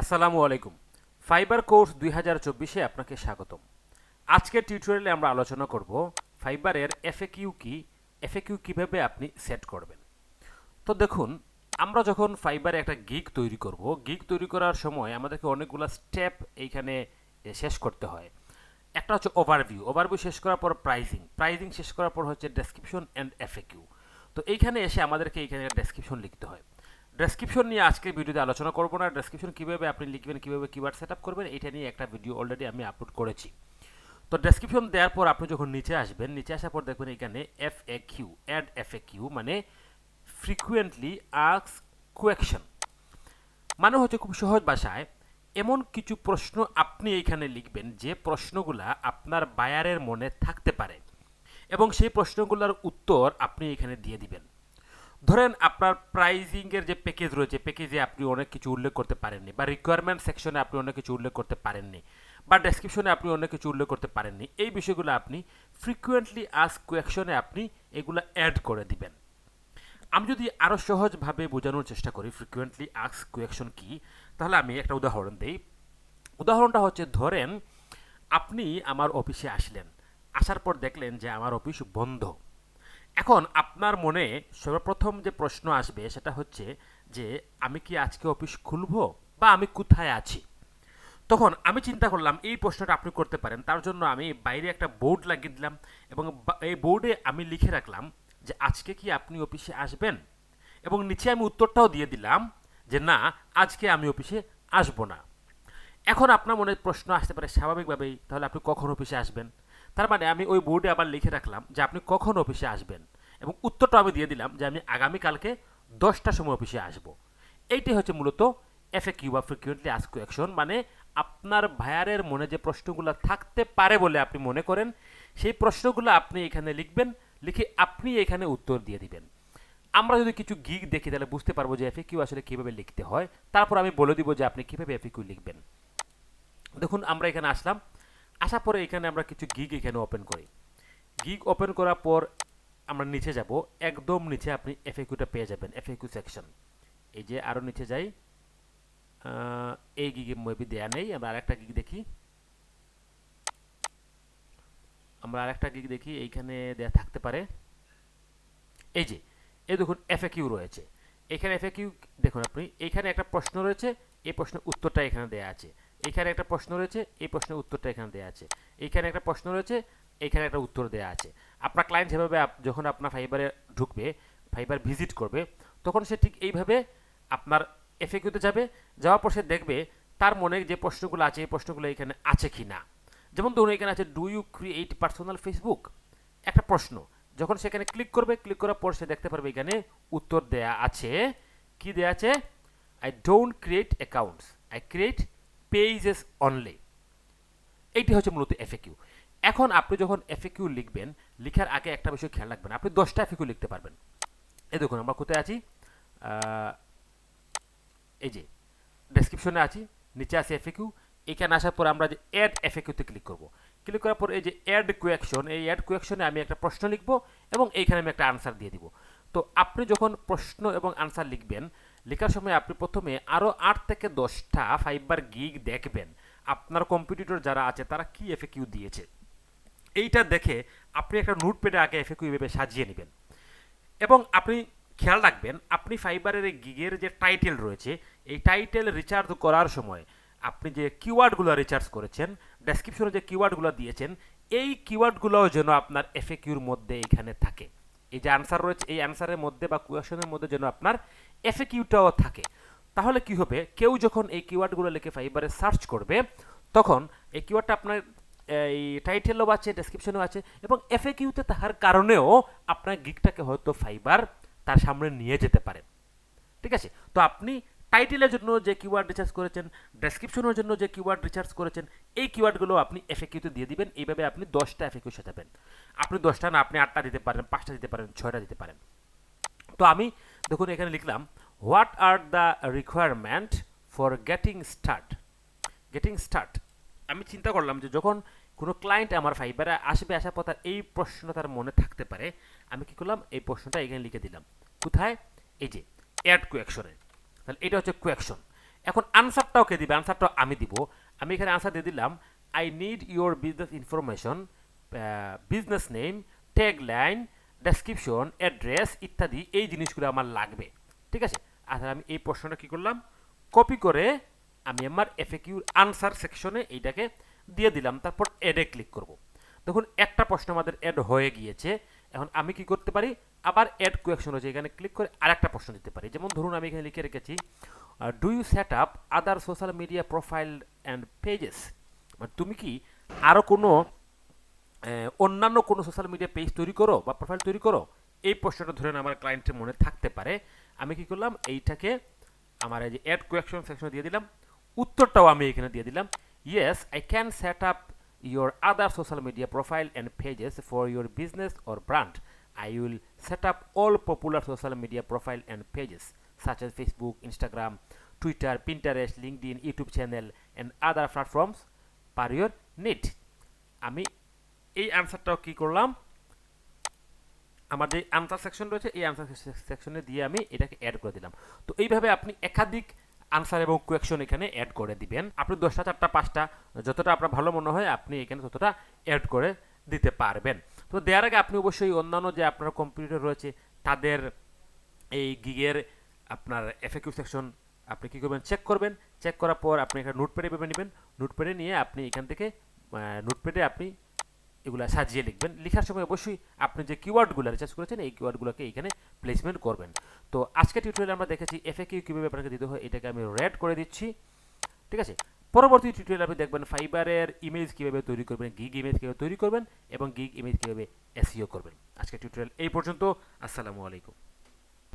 আসসালামু আলাইকুম। Fibre course 2024-এ আপনাকে স্বাগতম। আজকের টিউটোরিয়ালে আমরা আলোচনা করব ফাইবারের এফএকিউ কি, এফএকিউ কিভাবে আপনি সেট করবেন। তো দেখুন, আমরা যখন ফাইবারে একটা গিগ তৈরি করব, গিগ তৈরি করার সময় আমাদেরকে অনেকগুলো স্টেপ এইখানে শেষ করতে হয়। একটা হচ্ছে ওভারভিউ, ওভারভিউ শেষ করার পর প্রাইজিং, প্রাইজিং শেষ করার পর হচ্ছে ডেসক্রিপশন অ্যান্ড এফএকিউ। তো এইখানে এসে আমাদেরকে এইখানে ডেসক্রিপশন লিখতে হয়। ডেসক্রিপশন নিয়ে আজকে ভিডিওতে আলোচনা করব না। ডেসক্রিপশন কীভাবে আপনি লিখবেন, কীভাবে কিওয়ার্ড সেট আপ করবেন, এটা নিয়ে একটা ভিডিও অলরেডি আমি আপলোড করেছি। তো ডেসক্রিপশন দেওয়ার পর আপনি যখন নিচে আসবেন, নিচে আসার পর দেখবেন এখানে এফএকিউ, অ্যাড এফএকিউ মানে ফ্রিকুয়েন্টলি আস্কড কোয়েশ্চন, মানে হচ্ছে খুব সহজ ভাষায় এমন কিছু প্রশ্ন আপনি এইখানে লিখবেন যে প্রশ্নগুলা আপনার বায়ারের মনে থাকতে পারে এবং সেই প্রশ্নগুলোর উত্তর আপনি এখানে দিয়ে দিবেন। ধরেন আপনার প্রাইজিংয়ের যে প্যাকেজ রয়েছে, প্যাকেজে আপনি অনেক কিছু উল্লেখ করতে পারেননি, বা রিকোয়ারমেন্ট সেকশনে আপনি অনেক কিছু উল্লেখ করতে পারেননি, বা ডেসক্রিপশনে আপনি অনেক কিছু উল্লেখ করতে পারেননি। এই বিষয়গুলো আপনি ফ্রিকুয়েন্টলি আস্কড কোয়েশ্চনে আপনি এগুলো অ্যাড করে দিবেন। আমি যদি আরও সহজভাবে বোঝানোর চেষ্টা করি ফ্রিকুয়েন্টলি আস্কড কোয়েশ্চন কি, তাহলে আমি একটা উদাহরণ দিই। উদাহরণটা হচ্ছে, ধরেন আপনি আমার অফিসে আসলেন, আসার পর দেখলেন যে আমার অফিস বন্ধ। এখন আপনার মনে সর্বপ্রথম যে প্রশ্ন আসবে সেটা হচ্ছে যে আমি কি আজকে অফিস খুলবো, বা আমি কোথায় আছি। তখন আমি চিন্তা করলাম এই প্রশ্নটা আপনি করতে পারেন, তার জন্য আমি বাইরে একটা বোর্ড লাগিয়ে দিলাম এবং এই বোর্ডে আমি লিখে রাখলাম যে আজকে কি আপনি অফিসে আসবেন, এবং নিচে আমি উত্তরটাও দিয়ে দিলাম যে না, আজকে আমি অফিসে আসবো না। এখন আপনার মনে প্রশ্ন আসতে পারে স্বাভাবিকভাবেই, তাহলে আপনি কখন অফিসে আসবেন। তার মানে আমি ওই বোর্ডে আবার লিখে রাখলাম যে আপনি কখন অফিসে আসবেন, এবং উত্তরটা আমি দিয়ে দিলাম যে আমি আগামীকালকে 10টার সময় অফিসে আসব। এইটাই হচ্ছে মূলত এফএকিউ বা ফ্রিকুয়েন্টলি আস্কড কোয়েশ্চন, মানে আপনার ভায়ারের মনে যে প্রশ্নগুলো থাকতে পারে বলে আপনি মনে করেন, সেই প্রশ্নগুলো আপনি এখানে লিখবেন, লিখে আপনি এখানে উত্তর দিয়ে দিবেন। আমরা যদি কিছু গিগ দেখি তাহলে বুঝতে পারবো যে এফএকিউ আসলে কীভাবে লিখতে হয়। তারপর আমি বলে দিব যে আপনি কীভাবে এফএকিউ লিখবেন। দেখুন, আমরা এখানে আসলাম, আসার পরে এখানে আমরা কিছু গিগ এখানে ওপেন করি। গিগ ওপেন করার পর আমরা নিচে যাব, একদম নিচে আপনি এফএকিউটা পেয়ে যাবেন, এফএকিউ সেকশন। এই যে আরও নিচে যাই, এই গিগে মেবি দেয়া নেই, আমরা আরেকটা গিগ দেখি। এইখানে দেয়া থাকতে পারে। এই যে এই দেখুন এফএকিউ রয়েছে, এখানে এফএকিউ দেখুন আপনি, এইখানে একটা প্রশ্ন রয়েছে, এই প্রশ্নের উত্তরটা এখানে দেয়া আছে। এখানে একটা প্রশ্ন রয়েছে, এই প্রশ্নের উত্তরটা এখানে দেয়া আছে। এইখানে একটা প্রশ্ন রয়েছে, এখানে একটা উত্তর দেয়া আছে। আপনার ক্লায়েন্ট যেভাবে যখন আপনার ফাইবারে ঢুকবে, ফাইবার ভিজিট করবে, তখন সে ঠিক এইভাবে আপনার এফএকিউতে যাবে। যাওয়ার পর সে দেখবে তার মনে যে প্রশ্নগুলো আছে, এই প্রশ্নগুলো এখানে আছে কি না। যেমন ধরুন এখানে আছে, do you create personal Facebook, একটা প্রশ্ন। যখন সেখানে ক্লিক করবে, ক্লিক করার পর সে দেখতে পারবে এখানে উত্তর দেয়া আছে। কি দেয়া আছে? I don't create accounts, I create pages only. এইটি হচ্ছে মূলত এফএকিউ। এখন আপনি যখন এফএকিউ লিখবেন, লিখার আগে একটা বিষয় খেয়াল রাখবেন, আপনি 10টা এফএকিউ লিখতে পারবেন। এই দেখুন আমরা কোথায় আছি, এই যে ডেসক্রিপশনে আছি, নিচে আছে এফএকিউ। এখানে আসার পর আমরা যে অ্যাড এফএকিউতে ক্লিক করব। ক্লিক করার পর এই যে অ্যাড কোয়েকশন, এই অ্যাড কোয়েকশনে আমি একটা প্রশ্ন লিখব এবং এইখানে আমি একটা আনসার দিয়ে দিব। তো আপনি যখন প্রশ্ন এবং আনসার লিখবেন, লেখার সময় আপনি প্রথমে আরও 8 থেকে 10টা ফাইবার গিগ দেখবেন আপনার কম্পিটিটর যারা আছে তারা কি এফএকিউ দিয়েছে। এইটা দেখে আপনি একটা নোটপ্যাডে আগে এফএকিউ এভাবে সাজিয়ে নেবেন, এবং আপনি খেয়াল রাখবেন আপনি ফাইবারের এই গিগের যে টাইটেল রয়েছে, এই টাইটেল রিচার্জ করার সময় আপনি যে কিওয়ার্ডগুলো রিচার্জ করেছেন, ডেসক্রিপশনে যে কিওয়ার্ডগুলো দিয়েছেন, এই কিওয়ার্ডগুলোও যেন আপনার এফএকিউর মধ্যে এখানে থাকে। এই যে আনসার রয়েছে, এই আনসারের মধ্যে বা কোয়েশনের মধ্যে যেন আপনার এফএকিউটাও থাকে। তাহলে কি হবে, কেউ যখন এই কিওয়ার্ডগুলো লিখে ফাইবারে সার্চ করবে, তখন এই কিওয়ার্ডটা আপনার এই টাইটেলও আছে, ডেসক্রিপশনও আছে, এবং এফএকিউতে থাকার কারণেও আপনার গিগটাকে হয়তো ফাইবার তার সামনে নিয়ে যেতে পারে। ঠিক আছে, তো আপনি টাইটেলের জন্য যে কিওয়ার্ড রিচার্জ করেছেন, ডেসক্রিপশনের জন্য যে কিওয়ার্ড রিচার্জ করেছেন, এই কিওয়ার্ডগুলো আপনি এফএকিউতে দিয়ে দিবেন। এইভাবে আপনি 10টা এফএকিউ সাজাবেন। আপনি 10টা না, আপনি 8টা দিতে পারেন, 5টা দিতে পারেন, 6টা দিতে পারেন। তো আমি দেখুন এখানে লিখলাম, what are the requirement for getting start. Getting start, আমি চিন্তা করলাম যে যখন কোনো ক্লায়েন্ট আমার ফাইবারে আসবে, আসার পর তার এই প্রশ্নটা তার মনে থাকতে পারে। আমি কি করলাম, এই প্রশ্নটা এখানে লিখে দিলাম। কোথায়? এই যে অ্যাড কোয়েকশনে। তাহলে এটা হচ্ছে কোয়েকশন। এখন আনসারটাও কে দিবে? আনসারটাও আমি দিব। আমি এখানে আনসার দিয়ে দিলাম, I need your business information, business name, tag line, description, address ইত্যাদি এই জিনিসগুলো আমার লাগবে। ঠিক আছে? আচ্ছা, আমি এই প্রশ্নটা কী করলাম, কপি করে আমি আমার এফএকিউর আনসার সেকশনে এইটাকে দিয়ে দিলাম, তারপর অ্যাডে ক্লিক করব। দেখুন একটা প্রশ্ন আমাদের অ্যাড হয়ে গিয়েছে। এখন আমি কি করতে পারি, আবার অ্যাড কোয়েকশন রয়েছে, এখানে ক্লিক করে আরেকটা প্রশ্ন দিতে পারি। যেমন ধরুন আমি এখানে লিখে রেখেছি, do you set up other social media profile and pages, মানে তুমি কি আরও কোনো অন্যান্য কোনো সোশ্যাল মিডিয়া পেজ তৈরি করো বা প্রোফাইল তৈরি করো? এই প্রশ্নটা ধরেন আমার ক্লায়েন্টের মনে থাকতে পারে। আমি কি করলাম, এইটাকে আমার এই যে অ্যাড কোয়েকশন সেকশনে দিয়ে দিলাম, উত্তরটাও আমি এখানে দিয়ে দিলাম, yes I can set up your other social media profile and pages for your business or brand. I will set up all popular social media profile and pages such as Facebook, Instagram, Twitter, Pinterest, LinkedIn, YouTube channel and other platforms per your need. আমি এই আনসারটাও কি করলাম, আমার যে answer section রয়েছে এই answer সেকশনে দিয়ে আমি এটাকে অ্যাড করে দিলাম। তো এইভাবে আপনি একাধিক আনসার এবং কোয়েকশন এখানে অ্যাড করে দিবেন। আপনি 10টা 4টা 5টা যতটা আপনার ভালো মনে হয় আপনি এখানে ততটা অ্যাড করে দিতে পারবেন। তো দেওয়ার আগে আপনি অবশ্যই অন্যান্য যে আপনার কম্পিউটার রয়েছে তাদের এই গিগের আপনার এফএকিউ সেকশন আপনি কী করবেন, চেক করবেন। চেক করার পর আপনি এখানে নোটপ্যাডে ভেবে নেবেন, নোটপ্যাডে নিয়ে আপনি এখান থেকে নোটপ্যাডে আপনি এগুলা সাজিয়ে লিখবেন। লেখার সময় অবশ্যই আপনি যে কিওয়ার্ডগুলো রিসার্চ করেছেন এই কিওয়ার্ডগুলোকে এখানে প্লেসমেন্ট করবেন। তো আজকে টিউটোরিয়ালে আমরা দেখেছি এফএকিউ কীভাবে আপনাকে দিতে হয়, এটাকে আমি রেড করে দিচ্ছি। ঠিক আছে? পরবর্তী টিউটোরিয়ালে আপনি দেখবেন ফাইবারের ইমেজ কীভাবে তৈরি করবেন, গিগ ইমেজ কীভাবে তৈরি করবেন এবং গিগ ইমেজ কীভাবে এসইও করবেন। আজকে টিউটোরিয়াল এই পর্যন্ত। আসসালামু আলাইকুম।